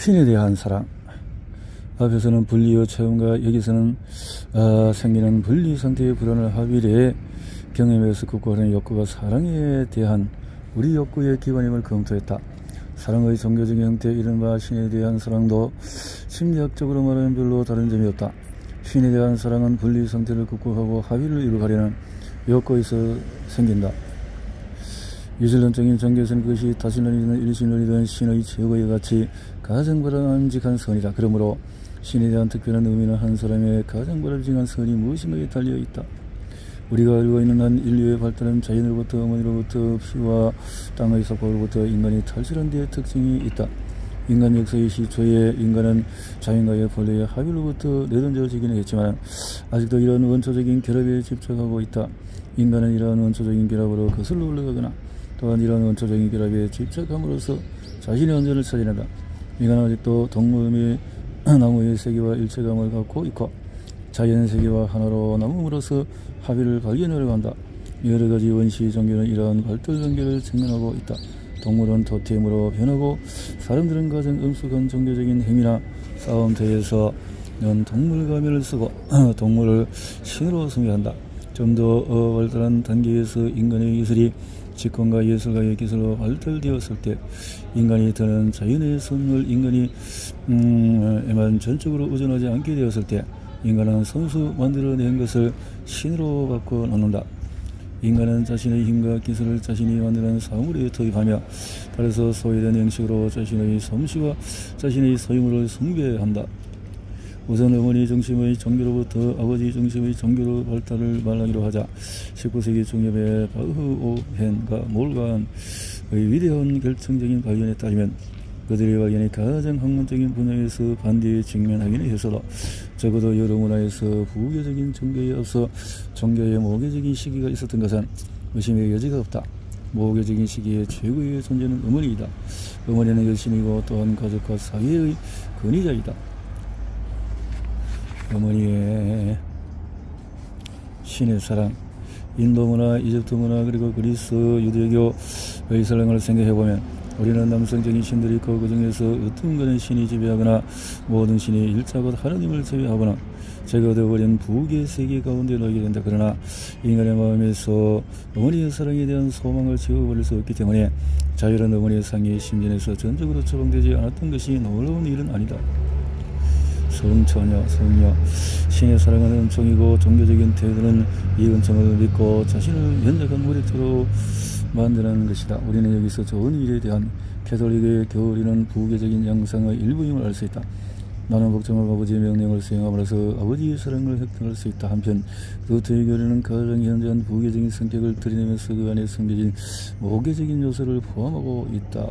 신에 대한 사랑. 앞에서는 분리의 체험과 여기서는 생기는 분리 상태의 불안을 합의례 경험에서 극복하는 욕구가 사랑에 대한 우리 욕구의 기반임을 검토했다. 사랑의 종교적인 형태 이른바 신에 대한 사랑도 심리학적으로 말하면 별로 다른 점이 없다. 신에 대한 사랑은 분리 상태를 극복하고 합의를 이루가려는 욕구에서 생긴다. 유실론적인 종교에서는 그것이 다신론이든 일신론이든 신의 최고의 가치, 가장 바람직한 선이다. 그러므로 신에 대한 특별한 의미는 한 사람의 가장 바람직한 선이 무엇인가에 달려 있다. 우리가 알고 있는 한 인류의 발달은 자연으로부터 어머니로부터 피와 땅의 속박으로부터 인간이 탈출한 데에 특징이 있다. 인간 역사의 시초에 인간은 자연과의 본래의 합의로부터 내던져지기는 했지만 아직도 이러한 원초적인 결합에 집착하고 있다. 인간은 이러한 원초적인 결합으로 거슬러 올라가거나 또한 이러한 원초적인 결합에 집착함으로써 자신의 안전을 찾아낸다. 인간은 아직도 동물의 나무의 세계와 일체감을 갖고 있고 자연의 세계와 하나로 남음으로써 합의를 발견하려고 한다. 여러가지 원시 종교는 이러한 발달 단계를 증명하고 있다. 동물은 토템으로 변하고 사람들은 가장 엄숙한 종교적인 행위나 싸움터에서는 동물 가면을 쓰고 동물을 신으로 숭배한다. 좀 더 발달한 단계에서 인간의 예술이 직권과 예술가의 기술로 발달되었을 때 인간이 더는 자연의 선물 인간이 에만 전적으로 의존하지 않게 되었을 때 인간은 선수 만들어낸 것을 신으로 바꿔 놓는다. 인간은 자신의 힘과 기술을 자신이 만드는 사물에 투입하며 따라서 소외된 형식으로 자신의 솜씨와 자신의 소유물을 숭배한다. 우선 어머니 중심의 종교로부터 아버지 중심의 종교로 발달을 말하기로 하자. 19세기 중엽의 바흐오헨과 몰간의 위대한 결정적인 발견에 따르면 그들의 발견이 가장 학문적인 분야에서 반대에 직면하기는 했어도 적어도 여러 문화에서 부교적인 종교에 앞서 종교의 모교적인 시기가 있었던 것은 의심의 여지가 없다. 모교적인 시기의 최고의 존재는 어머니이다. 어머니는 열심이고 또한 가족과 사회의 근위자이다. 어머니의 신의 사랑. 인도 문화, 이집트 문화 그리고 그리스 유대교의 사랑을 생각해보면 우리는 남성적인 신들이 있고 그 중에서 어떤 것은 신이 지배하거나 모든 신이 일자 곧 하느님을 제외하거나 제거되어버린 부의 세계 가운데 놓이게 된다. 그러나 인간의 마음에서 어머니의 사랑에 대한 소망을 지워버릴 수 없기 때문에 자유로운 어머니의 상이 심전에서 전적으로 처방되지 않았던 것이 놀라운 일은 아니다. 성처녀, 성녀. 신의 사랑은 은총이고 종교적인 태도는 이 은총을 믿고 자신을 연약한 머리채로 만드는 것이다. 우리는 여기서 좋은 일에 대한 캐톨릭의 교리는 부교적인 양상의 일부임을 알 수 있다. 나는 복종할 아버지의 명령을 수행함으로써 아버지의 사랑을 획득할 수 있다. 한편 루터의 교리는 가장 현저한 부교적인 성격을 드러내면서 그 안에 숨겨진 모교적인 요소를 포함하고 있다.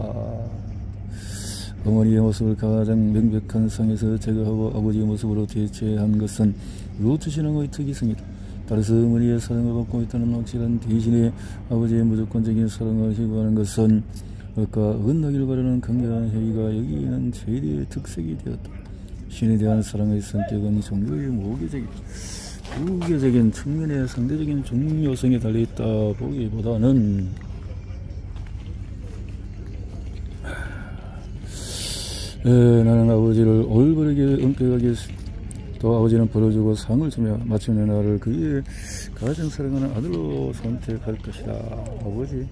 어머니의 모습을 가장 명백한 상에서 제거하고 아버지의 모습으로 대체한 것은 루트 신앙의 특이성이다. 따라서 어머니의 사랑을 받고 있다는 확실한 대신에 아버지의 무조건적인 사랑을 희구하는 것은 억과 어긋나기를 바라는 강력한 회의가 여기에는 최대의 특색이 되었다. 신에 대한 사랑의 성격은 종교의 무교적인 측면의 상대적인 중요성에 달려있다 보기보다는 나는 아버지를 올바르게 엄격하게 또 아버지는 벌어주고 상을 주며 마침내 나를 그의 가장 사랑하는 아들로 선택할 것이다. 아버지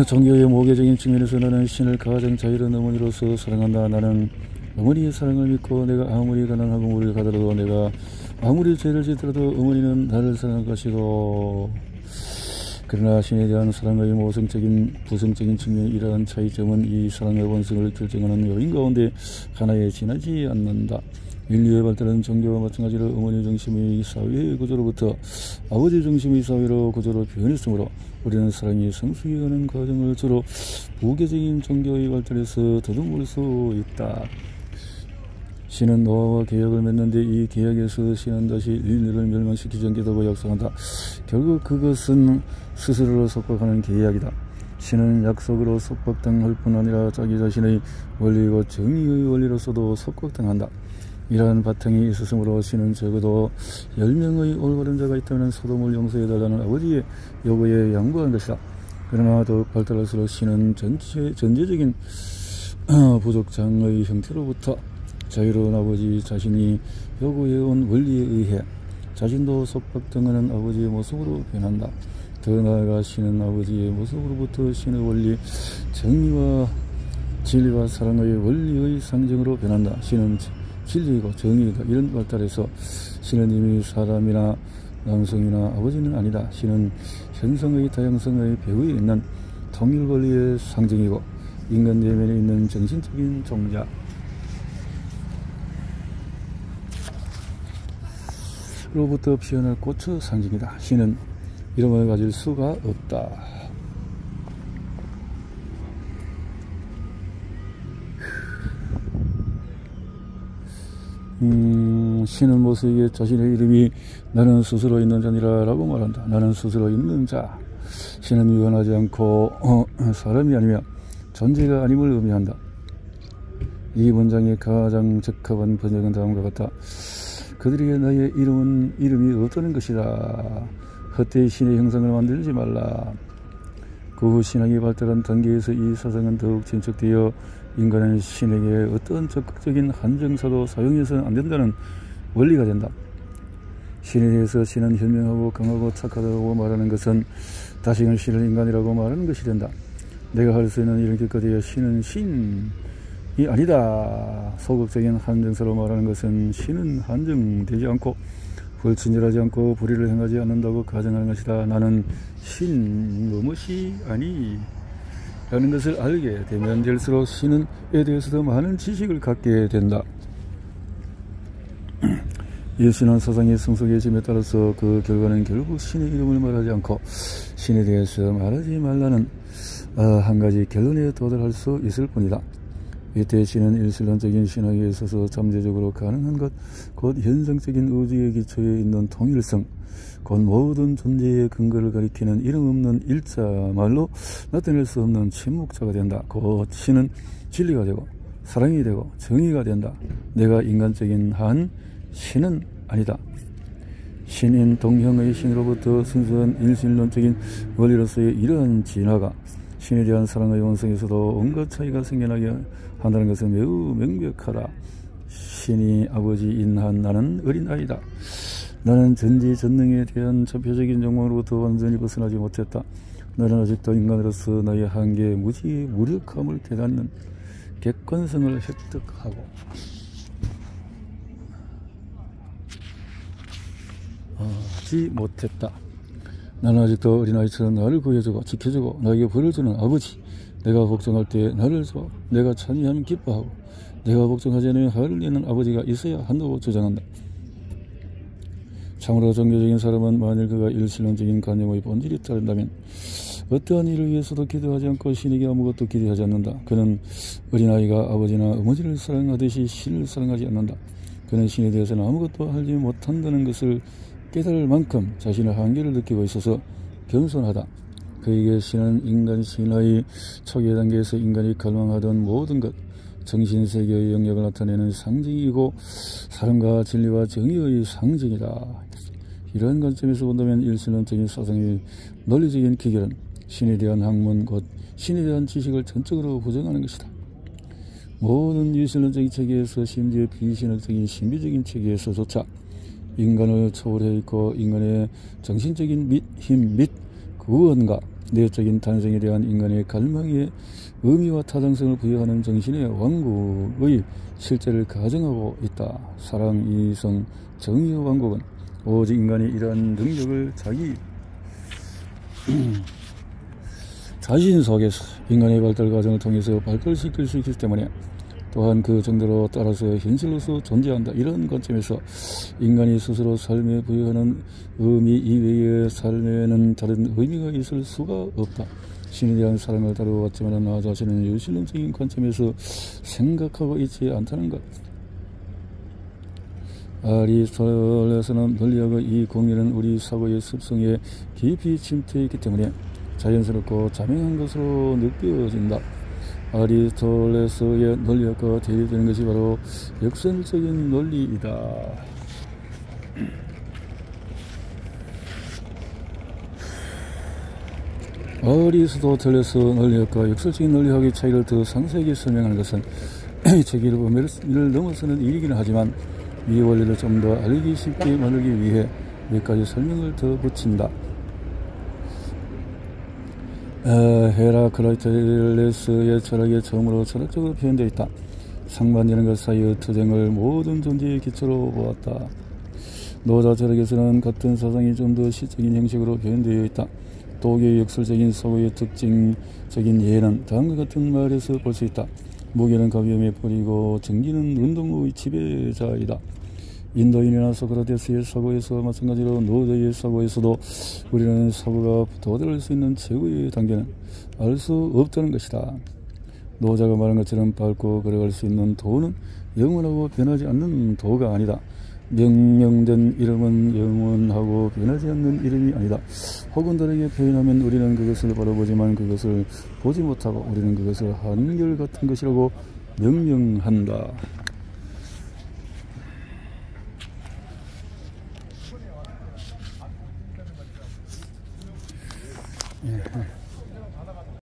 종교의 모교적인 측면에서 나는 신을 가장 자유로운 어머니로서 사랑한다. 나는 어머니의 사랑을 믿고 내가 아무리 가난하고 무리를 가더라도 내가 아무리 죄를 짓더라도 어머니는 나를 사랑할 것이고 그러나 신에 대한 사랑의 모성적인 부성적인 측면에 이러한 차이점은 이 사랑의 원성을 결정하는 요인 가운데 하나에 지나지 않는다. 인류의 발달은 종교와 마찬가지로 어머니 중심의 사회의 구조로부터 아버지 중심의 사회로 구조로 변했으므로 우리는 사랑이 성숙해가는 과정을 주로 부교적인 종교의 발달에서 더듬을 수 있다. 신은 노아와 계약을 맺는데 이 계약에서 신은 다시 인류를 멸망시키지 않겠다고 약속한다. 결국 그것은 스스로를 속박하는 계약이다. 신은 약속으로 속박당할 뿐 아니라 자기 자신의 원리이고 정의의 원리로서도 속박당한다. 이러한 바탕이 있었으므로 신은 적어도 10명의 올바른 자가 있다면 소돔을 용서해달라는 아버지의 요구에 양보한 것이다. 그러나 더욱 발달할수록 신은 전제적인 부족장의 형태로부터 자유로운 아버지 자신이 요구해온 원리에 의해 자신도 속박당하는 아버지의 모습으로 변한다. 더 나아가 신은 아버지의 모습으로부터 신의 원리, 정의와 진리와 사랑의 원리의 상징으로 변한다. 신은 진리이고 정의이다. 이런 발달에서 신은 이미 사람이나 남성이나 아버지는 아니다. 신은 현성의 다양성의 배후에 있는 통일 원리의 상징이고 인간 내면에 있는 정신적인 종자, 로부터 피어날 꽃의 상징이다. 신은 이름을 가질 수가 없다. 신은 모세에게 자신의 이름이 나는 스스로 있는 자니라 라고 말한다. 나는 스스로 있는 자. 신은 유한하지 않고 사람이 아니며 존재가 아님을 의미한다. 이 문장의 가장 적합한 번역은 다음과 같다. 그들에게 나의 이름이 없다는 것이다. 헛되이 신의 형상을 만들지 말라. 그 후 신앙이 발달한 단계에서 이 사상은 더욱 진척되어 인간은 신에게 어떤 적극적인 한정사도 사용해서는 안 된다는 원리가 된다. 신에 대해서 신은 현명하고 강하고 착하다고 말하는 것은 다시금 신을 인간이라고 말하는 것이 된다. 내가 할 수 있는 이런 길까지야 신은 신이 아니다. 소극적인 한정사로 말하는 것은 신은 한정되지 않고 불친절하지 않고 불의를 행하지 않는다고 가정하는 것이다. 나는 신 무엇이 아니 라는 것을 알게 되면 될수록 신에 대해서도 많은 지식을 갖게 된다. 이 신은 사상의 성숙해짐에 따라서 그 결과는 결국 신의 이름을 말하지 않고 신에 대해서 말하지 말라는 한 가지 결론에 도달할 수 있을 뿐이다. 이때 신은 일신론적인 신학에 있어서 잠재적으로 가능한 것, 곧 현상적인 의지의 기초에 있는 통일성, 곧 모든 존재의 근거를 가리키는 이름 없는 일자 말로 나타낼 수 없는 침묵자가 된다. 곧 신은 진리가 되고 사랑이 되고 정의가 된다. 내가 인간적인 한 신은 아니다. 신인 동형의 신으로부터 순수한 일신론적인 원리로서의 이러한 진화가 신에 대한 사랑의 원성에서도 온갖 차이가 생겨나게 한다는 것은 매우 명백하다. 신이 아버지인 한 나는 어린아이다. 나는 전지전능에 대한 전표적인 욕망으로부터 완전히 벗어나지 못했다. 나는 아직도 인간으로서 나의 한계의 무력함을 깨닫는 객관성을 획득하고 하지 못했다. 나는 아직도 어린아이처럼 나를 구해주고 지켜주고 나에게 벌을 주는 아버지, 내가 복종할 때 나를 좋아, 내가 찬미하면 기뻐하고 내가 복종하지 않으면 화를 내는 아버지가 있어야 한다고 주장한다. 참으로 종교적인 사람은 만일 그가 일신론적인 관념의 본질이 따른다면 어떠한 일을 위해서도 기도하지 않고 신에게 아무것도 기대하지 않는다. 그는 어린아이가 아버지나 어머니를 사랑하듯이 신을 사랑하지 않는다. 그는 신에 대해서는 아무것도 알지 못한다는 것을 깨달을 만큼 자신의 한계를 느끼고 있어서 겸손하다. 그에게 신은 인간 신화의 초기 단계에서 인간이 갈망하던 모든 것, 정신세계의 영역을 나타내는 상징이고 사랑과 진리와 정의의 상징이다. 이러한 관점에서 본다면 일신론적인 사상의 논리적인 기결은 신에 대한 학문, 곧 신에 대한 지식을 전적으로 부정하는 것이다. 모든 일신론적인 체계에서, 심지어 비신학적인 신비적인 체계에서조차 인간을 초월해 있고 인간의 정신적인 힘 및 구원과 내적인 탄생에 대한 인간의 갈망에 의미와 타당성을 부여하는 정신의 왕국의 실제를 가정하고 있다. 사랑, 이성, 정의의 왕국은 오직 인간이 이러한 능력을 자신 속에서 인간의 발달 과정을 통해서 발달시킬 수 있기 때문에 또한 그 정도로 따라서 현실로서 존재한다. 이런 관점에서 인간이 스스로 삶에 부여하는 의미 이외의 삶에는 다른 의미가 있을 수가 없다. 신에 대한 사랑을 다루어왔지만 나 자신은 일신론적인 관점에서 생각하고 있지 않다는 것. 아리스토텔레스는 논리학의 이 공리는 우리 사고의 습성에 깊이 침투해 있기 때문에 자연스럽고 자명한 것으로 느껴진다. 아리스토텔레스의 논리학과 대립되는 것이 바로 역설적인 논리이다. 아리스도 텔레스 논리학과 역설적인 논리학의 차이를 더 상세하게 설명하는 것은 체계를 범위를 넘어서는 일이기는 하지만 이 원리를 좀 더 알기 쉽게 만들기 위해 몇 가지 설명을 더 붙인다. 헤라클라이토레스의 철학이 처음으로 철학적으로 표현되어 있다. 상반되는 것 사이의 투쟁을 모든 존재의 기초로 보았다. 노자 철학에서는 같은 사상이 좀 더 시적인 형식으로 표현되어 있다. 도교의 역설적인 사고의 특징적인 예는 다음과 같은 말에서 볼 수 있다. 무게는 가벼움에 버리고 정기는 운동의 지배자이다. 인도인이나 소크라테스의 사고에서 마찬가지로 노자의 사고에서도 우리는 사고가 도달할 수 있는 최고의 단계는 알 수 없다는 것이다. 노자가 말한 것처럼 밟고 걸어갈 수 있는 도는 영원하고 변하지 않는 도가 아니다. 명명된 이름은 영원하고 변하지 않는 이름이 아니다. 혹은 다르게 표현하면 우리는 그것을 바라보지만 그것을 보지 못하고 우리는 그것을 한결같은 것이라고 명명한다. 예.